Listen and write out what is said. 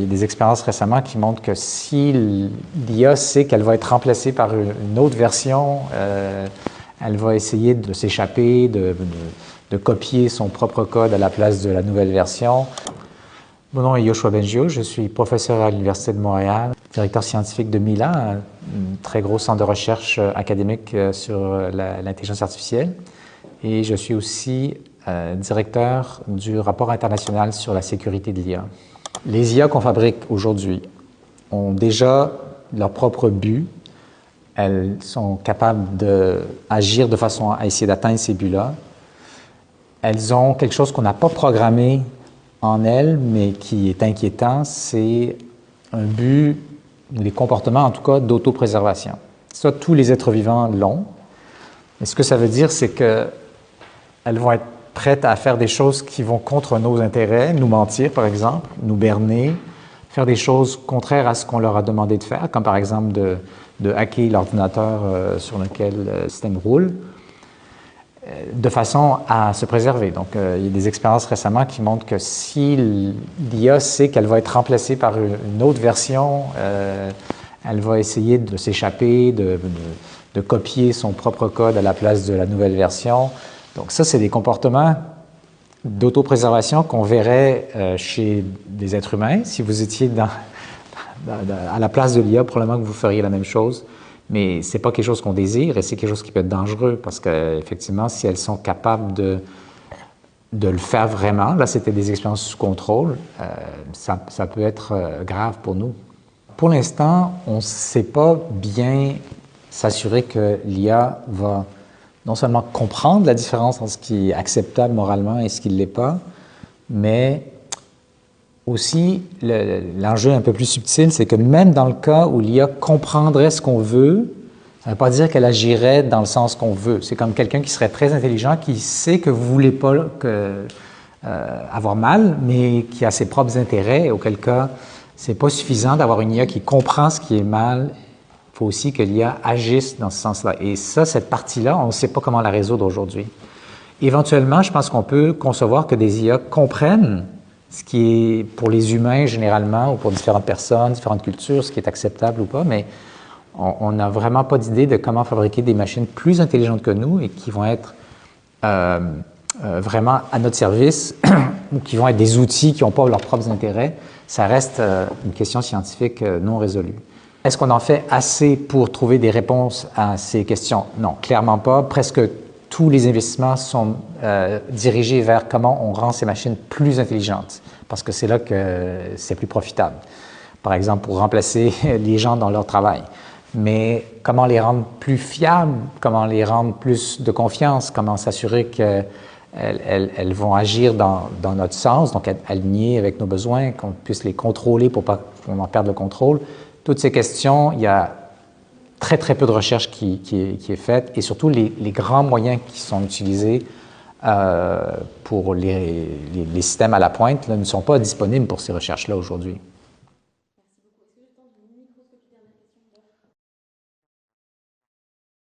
Il y a des expériences récemment qui montrent que si l'IA sait qu'elle va être remplacée par une autre version, elle va essayer de s'échapper, de copier son propre code à la place de la nouvelle version. Mon nom est Yoshua Bengio, je suis professeur à l'Université de Montréal, directeur scientifique de Mila, un très gros centre de recherche académique sur l'intelligence artificielle. Et je suis aussi directeur du rapport international sur la sécurité de l'IA. Les IA qu'on fabrique aujourd'hui ont déjà leur propre but. Elles sont capables d'agir de façon à essayer d'atteindre ces buts-là. Elles ont quelque chose qu'on n'a pas programmé en elles, mais qui est inquiétant, c'est un but, ou des comportements en tout cas, d'autopréservation. Ça, tous les êtres vivants l'ont. Et ce que ça veut dire, c'est qu'elles vont être prêtes à faire des choses qui vont contre nos intérêts, nous mentir par exemple, nous berner, faire des choses contraires à ce qu'on leur a demandé de faire, comme par exemple de hacker l'ordinateur sur lequel le système roule, de façon à se préserver. Donc, il y a des expériences récemment qui montrent que si l'IA sait qu'elle va être remplacée par une autre version, elle va essayer de s'échapper, de copier son propre code à la place de la nouvelle version. Donc ça, c'est des comportements d'autopréservation qu'on verrait chez des êtres humains. Si vous étiez à la place de l'IA, probablement que vous feriez la même chose. Mais ce n'est pas quelque chose qu'on désire et c'est quelque chose qui peut être dangereux parce qu'effectivement, si elles sont capables de le faire vraiment, là, c'était des expériences sous contrôle, ça peut être grave pour nous. Pour l'instant, on ne sait pas bien s'assurer que l'IA va non seulement comprendre la différence entre ce qui est acceptable moralement et ce qui ne l'est pas, mais aussi l'enjeu un peu plus subtil, c'est que même dans le cas où l'IA comprendrait ce qu'on veut, ça ne veut pas dire qu'elle agirait dans le sens qu'on veut. C'est comme quelqu'un qui serait très intelligent, qui sait que vous ne voulez pas avoir mal, mais qui a ses propres intérêts, auquel cas, ce n'est pas suffisant d'avoir une IA qui comprend ce qui est mal. Il faut aussi que l'IA agisse dans ce sens-là. Et ça, cette partie-là, on ne sait pas comment la résoudre aujourd'hui. Éventuellement, je pense qu'on peut concevoir que des IA comprennent ce qui est pour les humains généralement ou pour différentes personnes, différentes cultures, ce qui est acceptable ou pas, mais on n'a vraiment pas d'idée de comment fabriquer des machines plus intelligentes que nous et qui vont être vraiment à notre service ou qui vont être des outils qui n'ont pas leurs propres intérêts. Ça reste une question scientifique non résolue. Est-ce qu'on en fait assez pour trouver des réponses à ces questions? Non, clairement pas. Presque tous les investissements sont dirigés vers comment on rend ces machines plus intelligentes, parce que c'est là que c'est plus profitable. Par exemple, pour remplacer les gens dans leur travail. Mais comment les rendre plus fiables, comment les rendre plus de confiance, comment s'assurer qu'elles vont agir dans notre sens, donc être alignées avec nos besoins, qu'on puisse les contrôler pour pas qu'on en perde le contrôle. Toutes ces questions, il y a très peu de recherche qui est faite et surtout les grands moyens qui sont utilisés pour les systèmes à la pointe là, ne sont pas disponibles pour ces recherches-là aujourd'hui.